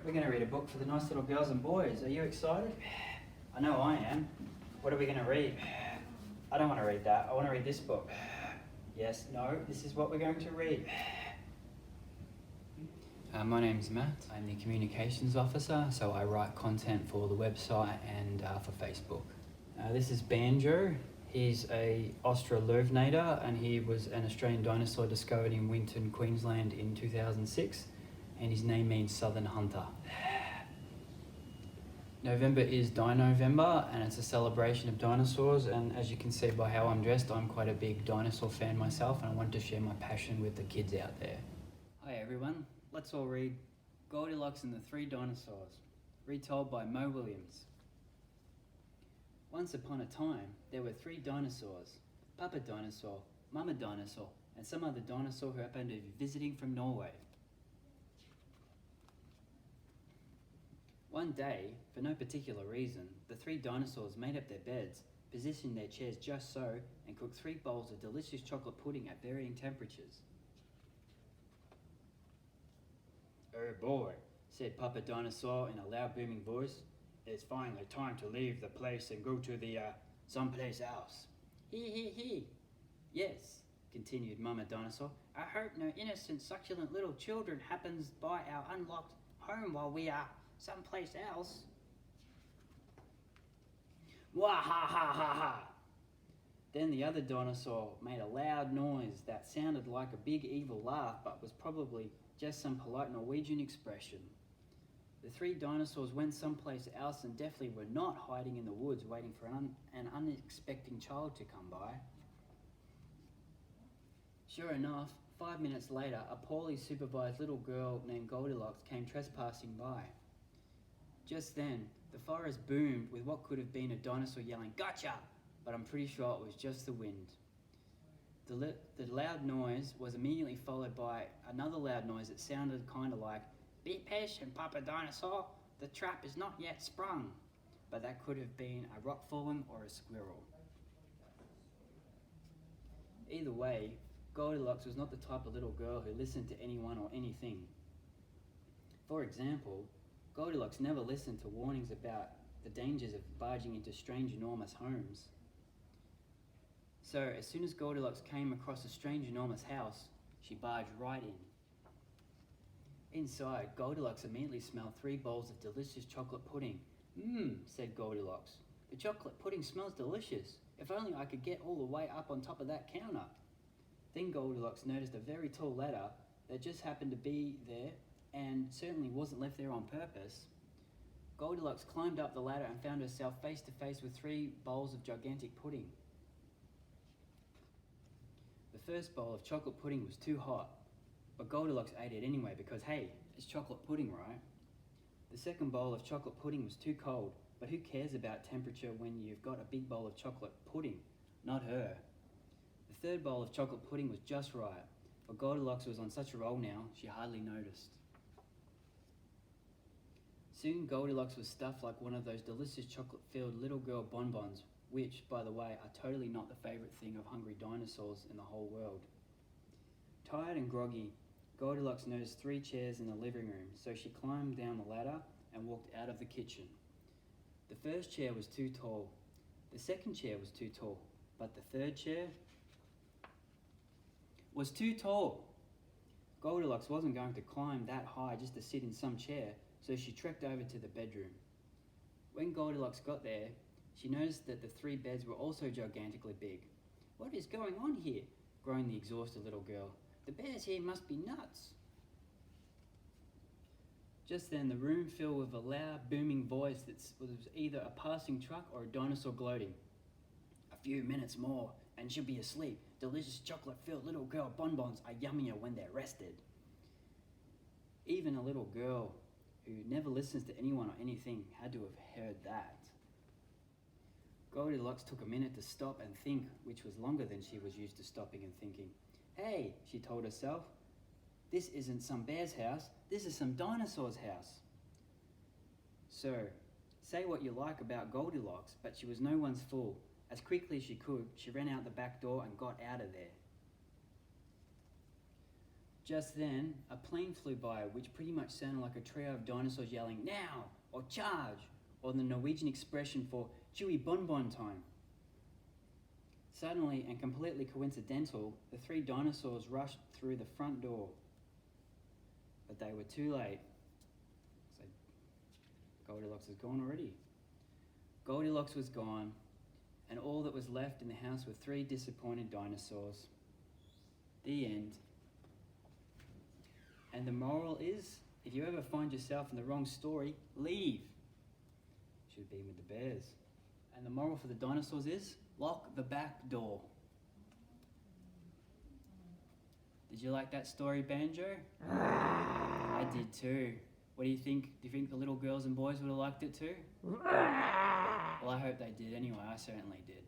we're going to read a book for the nice little girls and boys. Are you excited? I know I am. What are we going to read? I don't want to read that. I want to read this book. Yes, no, this is what we're going to read. My name's Matt. I'm the communications officer, so I write content for the website and for Facebook. This is Banjo. He's a Australorvinator, and he was an Australian dinosaur discovered in Winton, Queensland in 2006, and his name means Southern Hunter. November is Dinovember, and it's a celebration of dinosaurs, and as you can see by how I'm dressed, I'm quite a big dinosaur fan myself, and I wanted to share my passion with the kids out there. Hi everyone, let's all read Goldilocks and the Three Dinosaurs, retold by Mo Williams. Once upon a time, there were three dinosaurs, Papa Dinosaur, Mama Dinosaur, and some other dinosaur who happened to be visiting from Norway. One day, for no particular reason, the three dinosaurs made up their beds, positioned their chairs just so, and cooked 3 bowls of delicious chocolate pudding at varying temperatures. "Oh boy," said Papa Dinosaur in a loud booming voice, "it's finally time to leave the place and go to the, someplace else." He. "Yes," continued Mama Dinosaur, "I hope no innocent succulent little children happens by our unlocked home while we are someplace else." Wah ha ha ha ha! Then the other dinosaur made a loud noise that sounded like a big evil laugh, but was probably just some polite Norwegian expression. The three dinosaurs went someplace else and definitely were not hiding in the woods waiting for an unexpected child to come by. Sure enough, 5 minutes later, a poorly supervised little girl named Goldilocks came trespassing by. Just then, the forest boomed with what could have been a dinosaur yelling, "Gotcha!" but I'm pretty sure it was just the wind. The loud noise was immediately followed by another loud noise that sounded kind of like, "Be patient, Papa Dinosaur, the trap is not yet sprung," but that could have been a rock falling or a squirrel. Either way, Goldilocks was not the type of little girl who listened to anyone or anything. For example, Goldilocks never listened to warnings about the dangers of barging into strange, enormous homes. So, as soon as Goldilocks came across a strange, enormous house, she barged right in. Inside, Goldilocks immediately smelled 3 bowls of delicious chocolate pudding. Said Goldilocks. "The chocolate pudding smells delicious. If only I could get all the way up on top of that counter." Then Goldilocks noticed a very tall ladder that just happened to be there and certainly wasn't left there on purpose. Goldilocks climbed up the ladder and found herself face to face with 3 bowls of gigantic pudding. The first bowl of chocolate pudding was too hot, but Goldilocks ate it anyway because, hey, it's chocolate pudding, right? The second bowl of chocolate pudding was too cold, but who cares about temperature when you've got a big bowl of chocolate pudding? Not her. The third bowl of chocolate pudding was just right, but Goldilocks was on such a roll now, she hardly noticed. Soon Goldilocks was stuffed like one of those delicious chocolate-filled little girl bonbons, which, by the way, are totally not the favourite thing of hungry dinosaurs in the whole world. Tired and groggy, Goldilocks noticed 3 chairs in the living room, so she climbed down the ladder and walked out of the kitchen. The first chair was too tall, the second chair was too tall, but the third chair was too tall. Goldilocks wasn't going to climb that high just to sit in some chair, so she trekked over to the bedroom. When Goldilocks got there, she noticed that the 3 beds were also gigantically big. "What is going on here?" groaned the exhausted little girl. "The bears here must be nuts." Just then, the room filled with a loud, booming voice that was either a passing truck or a dinosaur gloating. "A few minutes more, and she'll be asleep. Delicious chocolate-filled little girl bonbons are yummier when they're rested." Even a little girl who never listens to anyone or anything had to have heard that. Goldilocks took a minute to stop and think, which was longer than she was used to stopping and thinking. "Hey," she told herself, "this isn't some bear's house, this is some dinosaur's house." So, say what you like about Goldilocks, but she was no one's fool. As quickly as she could, she ran out the back door and got out of there. Just then, a plane flew by, which pretty much sounded like a trio of dinosaurs yelling, "Now!" or "Charge!" or the Norwegian expression for "chewy bonbon time." Suddenly, and completely coincidental, the three dinosaurs rushed through the front door. But they were too late. So Goldilocks was gone already. Goldilocks was gone, and all that was left in the house were three disappointed dinosaurs. The end. And the moral is, if you ever find yourself in the wrong story, leave. Should have been with the bears. And the moral for the dinosaurs is, lock the back door. Did you like that story, Banjo? I did too. What do you think? Do you think the little girls and boys would have liked it too? Well, I hope they did anyway. I certainly did.